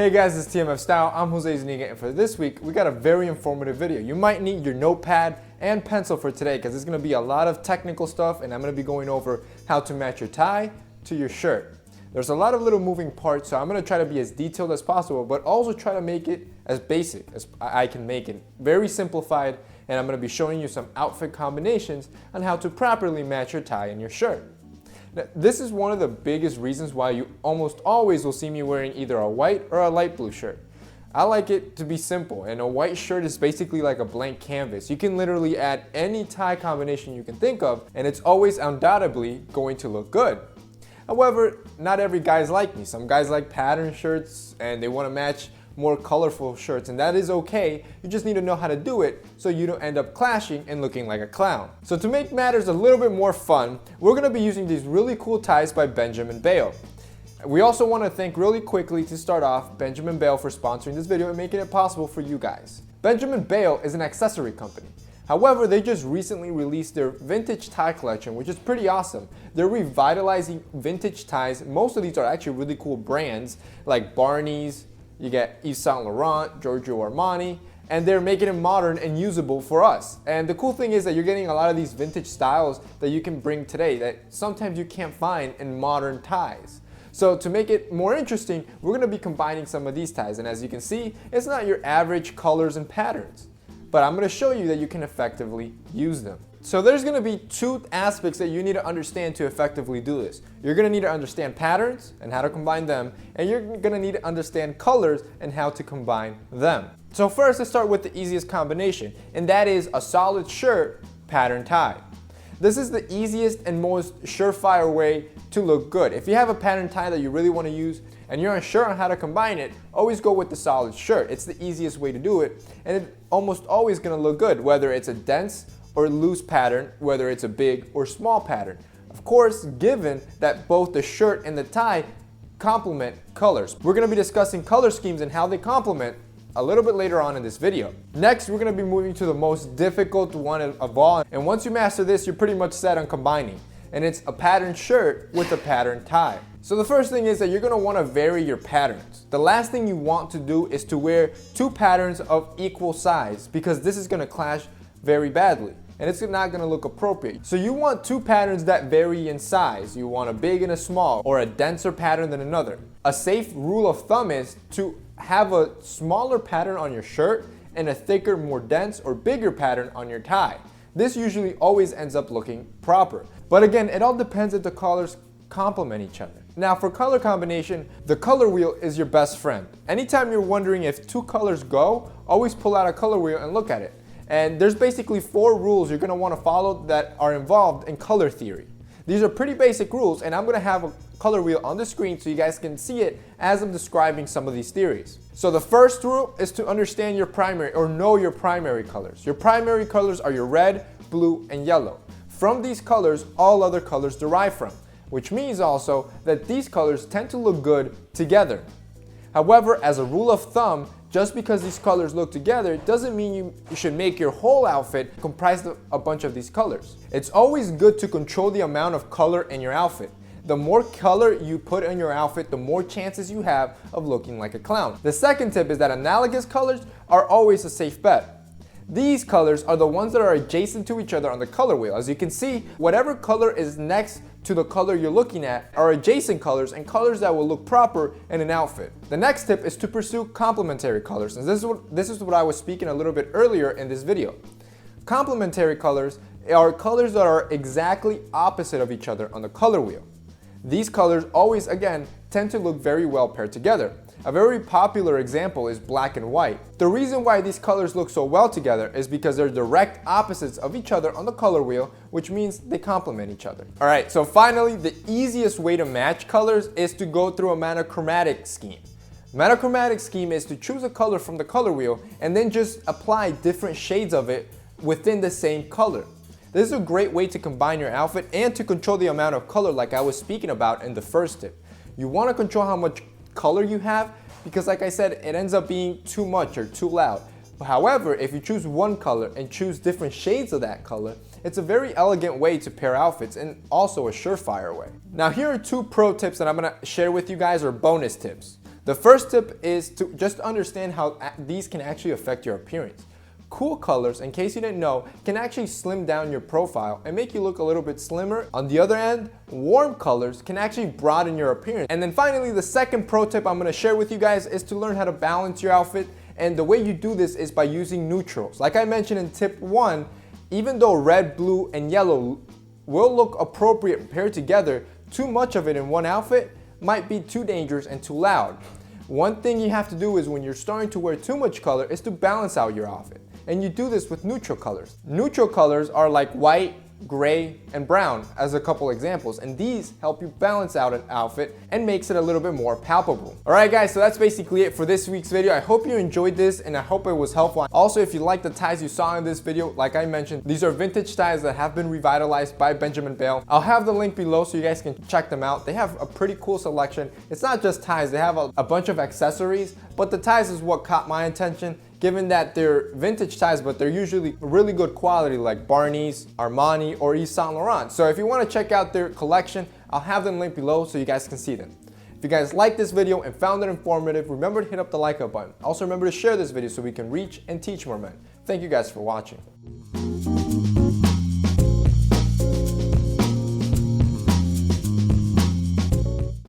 Hey guys, it's TMF Style. I'm Jose Zuniga, and for this week, we got a very informative video. You might need your notepad and pencil for today because it's going to be a lot of technical stuff, and I'm going to be going over how to match your tie to your shirt. There's a lot of little moving parts, so I'm going to try to be as detailed as possible, but also try to make it as basic as I can make it. Very simplified, and I'm going to be showing you some outfit combinations on how to properly match your tie and your shirt. Now, this is one of the biggest reasons why you almost always will see me wearing either a white or a light blue shirt. I like it to be simple, and a white shirt is basically like a blank canvas. You can literally add any tie combination you can think of, and it's always undoubtedly going to look good. However, not every guy's like me. Some guys like pattern shirts and they want to match more colorful shirts, and that is okay. You just need to know how to do it so you don't end up clashing and looking like a clown. So to make matters a little bit more fun, we're going to be using these really cool ties by Benjamin Bale. We also want to thank really quickly to start off Benjamin Bale for sponsoring this video and making it possible for you guys. Benjamin Bale is an accessory company. However, they just recently released their vintage tie collection, which is pretty awesome. They're revitalizing vintage ties. Most of these are actually really cool brands like Barney's, you get Yves Saint Laurent, Giorgio Armani, and they're making it modern and usable for us. And the cool thing is that you're getting a lot of these vintage styles that you can bring today that sometimes you can't find in modern ties. So to make it more interesting, we're going to be combining some of these ties. And as you can see, it's not your average colors and patterns, but I'm going to show you that you can effectively use them. So there's going to be two aspects that you need to understand to effectively do this. You're going to need to understand patterns and how to combine them, and you're going to need to understand colors and how to combine them. So first, let's start with the easiest combination, and that is a solid shirt pattern tie. This is the easiest and most surefire way to look good. If you have a pattern tie that you really want to use and you're unsure on how to combine it, always go with the solid shirt. It's the easiest way to do it, and it's almost always going to look good, whether it's a dense or loose pattern, whether it's a big or small pattern. Of course, given that both the shirt and the tie complement colors. We're going to be discussing color schemes and how they complement a little bit later on in this video. Next, we're going to be moving to the most difficult one of all, and once you master this, you're pretty much set on combining, and it's a patterned shirt with a patterned tie. So the first thing is that you're going to want to vary your patterns. The last thing you want to do is to wear two patterns of equal size, because this is going to clash very badly and it's not going to look appropriate. So you want two patterns that vary in size. You want a big and a small, or a denser pattern than another. A safe rule of thumb is to have a smaller pattern on your shirt and a thicker, more dense or bigger pattern on your tie. This usually always ends up looking proper. But again, it all depends if the colors complement each other. Now for color combination, the color wheel is your best friend. Anytime you're wondering if two colors go, always pull out a color wheel and look at it. And there's basically 4 rules you're going to want to follow that are involved in color theory. These are pretty basic rules, and I'm going to have a color wheel on the screen so you guys can see it as I'm describing some of these theories. So the first rule is to understand your primary, or know your primary colors. Your primary colors are your red, blue, and yellow. From these colors, all other colors derive from, which means also that these colors tend to look good together. However, as a rule of thumb, just because these colors look together doesn't mean you should make your whole outfit comprised of a bunch of these colors. It's always good to control the amount of color in your outfit. The more color you put in your outfit, the more chances you have of looking like a clown. The second tip is that analogous colors are always a safe bet. These colors are the ones that are adjacent to each other on the color wheel. As you can see, whatever color is next to the color you're looking at are adjacent colors and colors that will look proper in an outfit. The next tip is to pursue complementary colors, and this is what I was speaking a little bit earlier in this video. Complementary colors are colors that are exactly opposite of each other on the color wheel. These colors always, again, tend to look very well paired together. A very popular example is black and white. The reason why these colors look so well together is because they're direct opposites of each other on the color wheel, which means they complement each other. Alright, so finally, the easiest way to match colors is to go through a monochromatic scheme. Monochromatic scheme is to choose a color from the color wheel and then just apply different shades of it within the same color. This is a great way to combine your outfit and to control the amount of color like I was speaking about in the first tip. You want to control how much color you have because, like I said, it ends up being too much or too loud. However, if you choose one color and choose different shades of that color, it's a very elegant way to pair outfits and also a surefire way. Now here are 2 pro tips that I'm going to share with you guys, or bonus tips. The first tip is to just understand how these can actually affect your appearance. Cool colors, in case you didn't know, can actually slim down your profile and make you look a little bit slimmer. On the other end, warm colors can actually broaden your appearance. And then finally, the second pro tip I'm gonna share with you guys is to learn how to balance your outfit. And the way you do this is by using neutrals. Like I mentioned in tip 1, even though red, blue, and yellow will look appropriate paired together, too much of it in one outfit might be too dangerous and too loud. One thing you have to do is when you're starting to wear too much color is to balance out your outfit. And you do this with neutral colors. Neutral colors are like white, gray, and brown as a couple examples, and these help you balance out an outfit and makes it a little bit more palpable. Alright guys, so that's basically it for this week's video. I hope you enjoyed this and I hope it was helpful. Also, if you like the ties you saw in this video, like I mentioned, these are vintage ties that have been revitalized by Benjamin Bale. I'll have the link below so you guys can check them out. They have a pretty cool selection. It's not just ties, they have a bunch of accessories, but the ties is what caught my attention, given that they're vintage ties, but they're usually really good quality like Barney's, Armani, or Yves Saint Laurent. So if you want to check out their collection, I'll have them linked below so you guys can see them. If you guys liked this video and found it informative, remember to hit up the like button. Also remember to share this video so we can reach and teach more men. Thank you guys for watching.